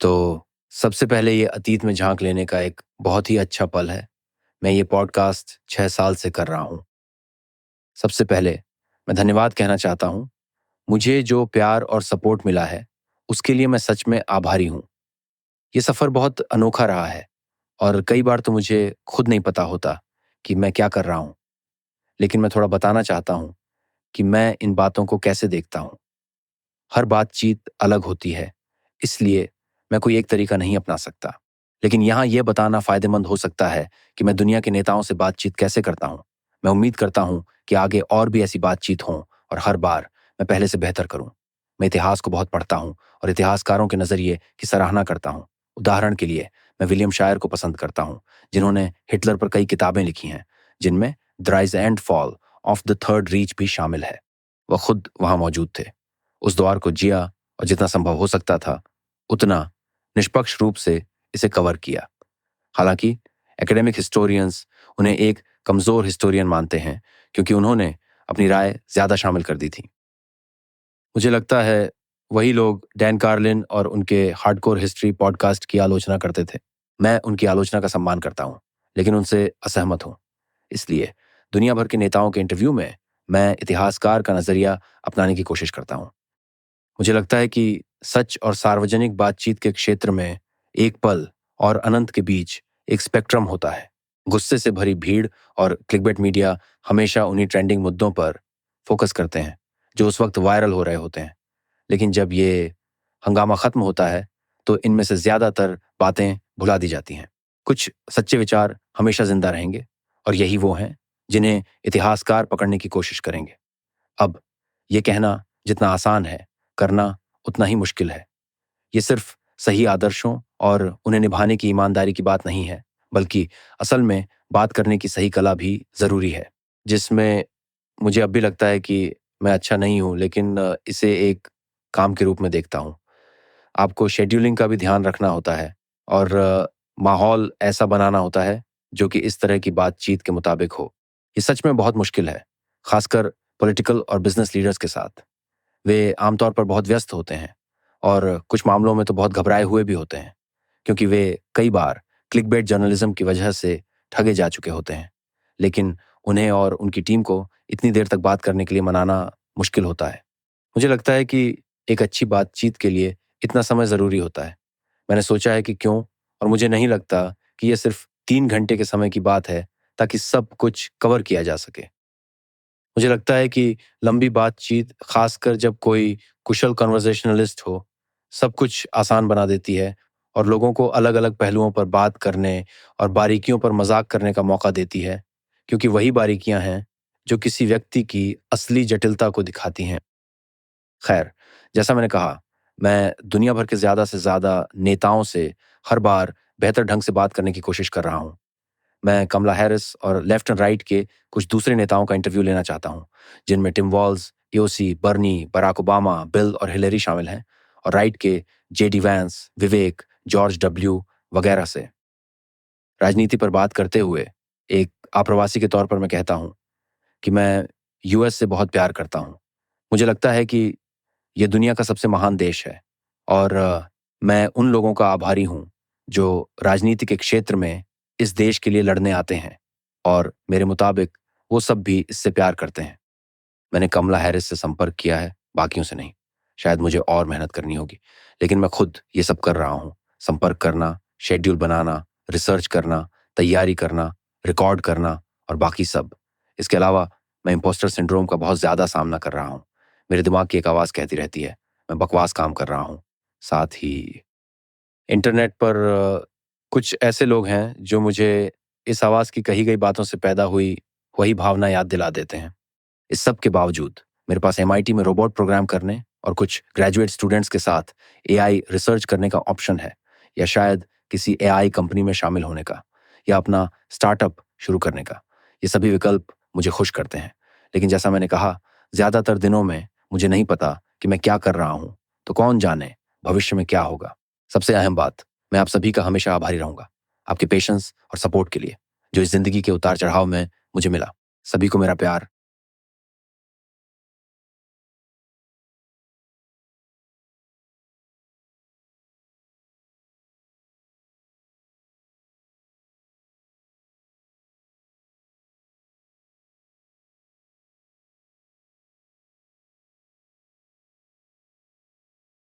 तो सबसे पहले ये अतीत में झांक लेने का एक बहुत ही अच्छा पल है। मैं ये पॉडकास्ट 6 साल से कर रहा हूँ। सबसे पहले मैं धन्यवाद कहना चाहता हूँ। मुझे जो प्यार और सपोर्ट मिला है, उसके लिए मैं सच में आभारी हूँ। ये सफ़र बहुत अनोखा रहा है और कई बार तो मुझे खुद नहीं पता होता कि मैं क्या कर रहा हूँ। लेकिन मैं थोड़ा बताना चाहता हूँ कि मैं इन बातों को कैसे देखता हूँ। हर बातचीत अलग होती है, इसलिए मैं कोई एक तरीका नहीं अपना सकता। लेकिन यहाँ ये बताना फ़ायदेमंद हो सकता है कि मैं दुनिया के नेताओं से बातचीत कैसे करता हूँ। मैं उम्मीद करता हूँ कि आगे और भी ऐसी बातचीत हों और हर बार मैं पहले से बेहतर करूँ। मैं इतिहास को बहुत पढ़ता हूँ और इतिहासकारों के नज़रिए की सराहना करता हूँ। उदाहरण के लिए मैं विलियम शायर को पसंद करता हूँ, जिन्होंने हिटलर पर कई किताबें लिखी हैं, जिनमें the rise and fall of the third reach भी शामिल है। वह खुद वहाँ मौजूद थे, उस दौर को जिया और जितना संभव हो सकता था उतना निष्पक्ष रूप से इसे कवर किया। हालांकि एकेडमिक हिस्टोरियंस उन्हें एक कमज़ोर हिस्टोरियन मानते हैं क्योंकि उन्होंने अपनी राय ज़्यादा शामिल कर दी थी। मुझे लगता है वही लोग डैन कार्लिन और उनके हार्डकोर हिस्ट्री पॉडकास्ट की आलोचना करते थे। मैं उनकी आलोचना का सम्मान करता हूँ, लेकिन उनसे असहमत हूँ। इसलिए दुनिया भर के नेताओं के इंटरव्यू में मैं इतिहासकार का नज़रिया अपनाने की कोशिश करता हूँ। मुझे लगता है कि सच और सार्वजनिक बातचीत के क्षेत्र में एक पल और अनंत के बीच एक स्पेक्ट्रम होता है। गुस्से से भरी भीड़ और क्लिकबेट मीडिया हमेशा उन्हीं ट्रेंडिंग मुद्दों पर फोकस करते हैं जो उस वक्त वायरल हो रहे होते हैं। लेकिन जब ये हंगामा खत्म होता है तो इनमें से ज़्यादातर बातें भुला दी जाती हैं। कुछ सच्चे विचार हमेशा जिंदा रहेंगे और यही वो हैं जिन्हें इतिहासकार पकड़ने की कोशिश करेंगे। अब ये कहना जितना आसान है, करना उतना ही मुश्किल है। ये सिर्फ सही आदर्शों और उन्हें निभाने की ईमानदारी की बात नहीं है, बल्कि असल में बात करने की सही कला भी ज़रूरी है, जिसमें मुझे अब भी लगता है कि मैं अच्छा नहीं हूँ, लेकिन इसे एक काम के रूप में देखता हूँ। आपको शेड्यूलिंग का भी ध्यान रखना होता है और माहौल ऐसा बनाना होता है जो कि इस तरह की बातचीत के मुताबिक हो। ये सच में बहुत मुश्किल है, खासकर पॉलिटिकल और बिजनेस लीडर्स के साथ। वे आमतौर पर बहुत व्यस्त होते हैं और कुछ मामलों में तो बहुत घबराए हुए भी होते हैं, क्योंकि वे कई बार क्लिकबेट जर्नलिज्म की वजह से ठगे जा चुके होते हैं। लेकिन उन्हें और उनकी टीम को इतनी देर तक बात करने के लिए मनाना मुश्किल होता है। मुझे लगता है कि एक अच्छी बातचीत के लिए इतना समय ज़रूरी होता है। मैंने सोचा है कि क्यों, और मुझे नहीं लगता कि यह सिर्फ 3 घंटे के समय की बात है ताकि सब कुछ कवर किया जा सके। मुझे लगता है कि लंबी बातचीत, खासकर जब कोई कुशल कन्वर्सेशनलिस्ट हो, सब कुछ आसान बना देती है और लोगों को अलग-अलग पहलुओं पर बात करने और बारीकियों पर मज़ाक करने का मौका देती है, क्योंकि वही बारीकियां हैं जो किसी व्यक्ति की असली जटिलता को दिखाती हैं। खैर, जैसा मैंने कहा, मैं दुनिया भर के ज़्यादा से ज़्यादा नेताओं से हर बार बेहतर ढंग से बात करने की कोशिश कर रहा हूँ। मैं कमला हैरिस और लेफ्ट एंड राइट के कुछ दूसरे नेताओं का इंटरव्यू लेना चाहता हूँ, जिनमें टिम वॉल्स, एओसी, बर्नी, बराक ओबामा, बिल और हिलेरी शामिल हैं, और राइट के जेडी वैंस, विवेक, जॉर्ज डब्ल्यू वगैरह से। राजनीति पर बात करते हुए एक आप्रवासी के तौर पर मैं कहता हूँ कि मैं यूएस से बहुत प्यार करता हूँ। मुझे लगता है कि ये दुनिया का सबसे महान देश है और मैं उन लोगों का आभारी हूँ जो राजनीति के क्षेत्र में इस देश के लिए लड़ने आते हैं, और मेरे मुताबिक वो सब भी इससे प्यार करते हैं। मैंने कमला हैरिस से संपर्क किया है, बाकियों से नहीं। शायद मुझे और मेहनत करनी होगी, लेकिन मैं खुद ये सब कर रहा हूँ। संपर्क करना, शेड्यूल बनाना, रिसर्च करना, तैयारी करना, रिकॉर्ड करना और बाकी सब। इसके अलावा मैं इम्पोस्टर सिंड्रोम का बहुत ज़्यादा सामना कर रहा हूँ। मेरे दिमाग की एक आवाज़ कहती रहती है, मैं बकवास काम कर रहा हूँ। साथ ही इंटरनेट पर कुछ ऐसे लोग हैं जो मुझे इस आवाज़ की कही गई बातों से पैदा हुई वही भावना याद दिला देते हैं। इस सब के बावजूद मेरे पास एमआईटी में रोबोट प्रोग्राम करने और कुछ ग्रेजुएट स्टूडेंट्स के साथ एआई रिसर्च करने का ऑप्शन है, या शायद किसी एआई कंपनी में शामिल होने का, या अपना स्टार्टअप शुरू करने का। ये सभी विकल्प मुझे खुश करते हैं, लेकिन जैसा मैंने कहा, ज़्यादातर दिनों में मुझे नहीं पता कि मैं क्या कर रहा हूँ, तो कौन जाने भविष्य में क्या होगा। सबसे अहम बात, मैं आप सभी का हमेशा आभारी रहूंगा, आपके पेशेंस और सपोर्ट के लिए, जो इस जिंदगी के उतार चढ़ाव में मुझे मिला। सभी को मेरा प्यार,